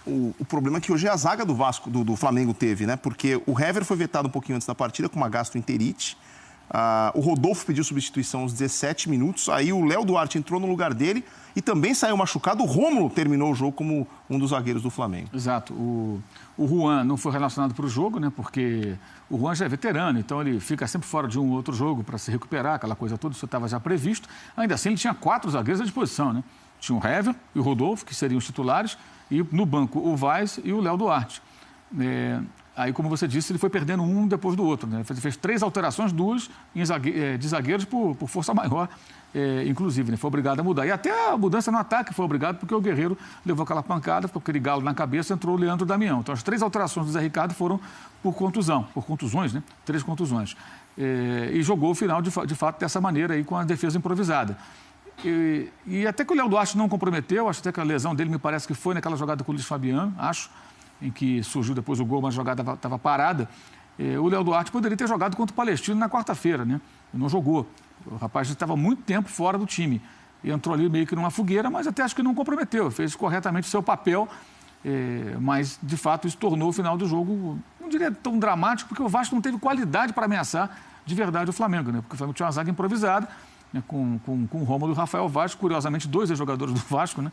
o problema é que hoje é a zaga do Vasco, do Flamengo teve, né? Porque o Hever foi vetado um pouquinho antes da partida com uma gastroenterite. O Rodolfo pediu substituição aos 17 minutos. Aí o Léo Duarte entrou no lugar dele e também saiu machucado. O Rômulo terminou o jogo como um dos zagueiros do Flamengo. Exato. O Juan não foi relacionado para o jogo, né? Porque o Juan já é veterano, então ele fica sempre fora de um ou outro jogo para se recuperar, aquela coisa toda, isso estava já previsto. Ainda assim, ele tinha 4 zagueiros à disposição, né? Tinha o Hever e o Rodolfo, que seriam os titulares, e no banco o Vaz e o Léo Duarte. Aí, como você disse, ele foi perdendo um depois do outro, né? Ele fez 3 alterações, 2 de zagueiros por força maior, inclusive, né? Foi obrigado a mudar. E até a mudança no ataque foi obrigado porque o Guerreiro levou aquela pancada, ficou aquele galo na cabeça, entrou o Leandro Damião. Então, as 3 alterações do Zé Ricardo foram por contusões, né? 3 contusões. E jogou o final, de fato, dessa maneira, aí, com a defesa improvisada. E até que o Léo Duarte não comprometeu, acho até que a lesão dele me parece que foi naquela jogada com o Luiz Fabiano, em que surgiu depois o gol, mas a jogada estava parada. O Léo Duarte poderia ter jogado contra o Palestino na quarta-feira, né? Não jogou. O rapaz estava muito tempo fora do time. E entrou ali meio que numa fogueira, mas até acho que não comprometeu. Fez corretamente o seu papel, mas, de fato, isso tornou o final do jogo, não diria tão dramático, porque o Vasco não teve qualidade para ameaçar de verdade o Flamengo, né? Porque o Flamengo tinha uma zaga improvisada, né? Com o Rômulo e o Rafael Vaz, curiosamente, 2 jogadores do Vasco, né?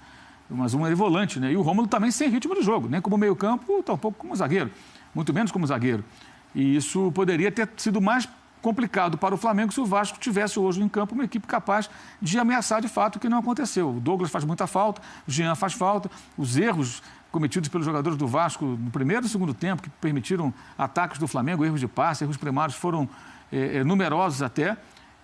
Mas um é volante, né? E o Rômulo também sem ritmo de jogo, nem como meio-campo, tampouco como zagueiro, muito menos como zagueiro. E isso poderia ter sido mais complicado para o Flamengo se o Vasco tivesse hoje em campo uma equipe capaz de ameaçar de fato, o que não aconteceu. O Douglas faz muita falta, o Jean faz falta, os erros cometidos pelos jogadores do Vasco no primeiro e segundo tempo, que permitiram ataques do Flamengo, erros de passe, erros primários foram numerosos até.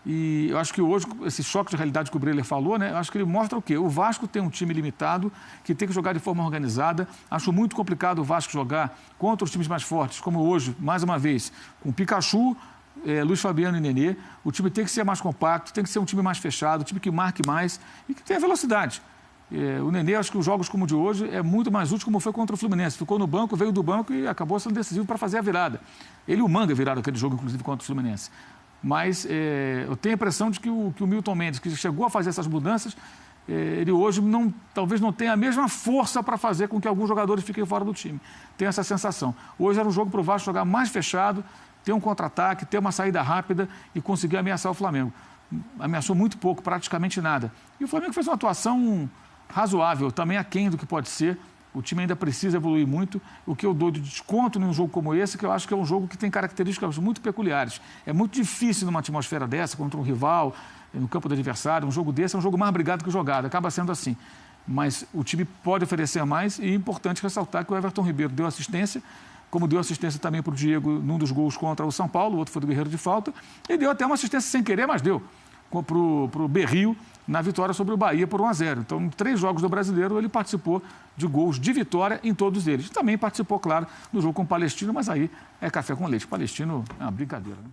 E eu acho que hoje, esse choque de realidade que o Breler falou, né? Eu acho que ele mostra o quê? O Vasco tem um time limitado, que tem que jogar de forma organizada. Acho muito complicado o Vasco jogar contra os times mais fortes, como hoje, mais uma vez, com Pikachu, Luiz Fabiano e Nenê. O time tem que ser mais compacto, tem que ser um time mais fechado, um time que marque mais e que tenha velocidade. O Nenê, acho que os jogos como o de hoje é muito mais útil, como foi contra o Fluminense. Ficou no banco, veio do banco e acabou sendo decisivo para fazer a virada. Ele e o Manga viraram aquele jogo, inclusive, contra o Fluminense. Mas eu tenho a impressão de que o Milton Mendes, que chegou a fazer essas mudanças, ele hoje talvez não tenha a mesma força para fazer com que alguns jogadores fiquem fora do time. Tenho essa sensação. Hoje era um jogo para o Vasco jogar mais fechado, ter um contra-ataque, ter uma saída rápida e conseguir ameaçar o Flamengo. Ameaçou muito pouco, praticamente nada. E o Flamengo fez uma atuação razoável, também aquém do que pode ser. O time ainda precisa evoluir muito. O que eu dou de desconto num jogo como esse, que eu acho que é um jogo que tem características muito peculiares. É muito difícil numa atmosfera dessa, contra um rival, no campo do adversário. Um jogo desse é um jogo mais brigado que jogado. Acaba sendo assim. Mas o time pode oferecer mais e é importante ressaltar que o Everton Ribeiro deu assistência, como deu assistência também para o Diego num dos gols contra o São Paulo, o outro foi do Guerreiro de falta, e deu até uma assistência sem querer, mas deu para o Berrio na vitória sobre o Bahia por 1-0. Então, em 3 jogos do Brasileiro, ele participou de gols de vitória em todos eles. Também participou, claro, do jogo com o Palestino, mas aí é café com leite. Palestino é uma brincadeira, né?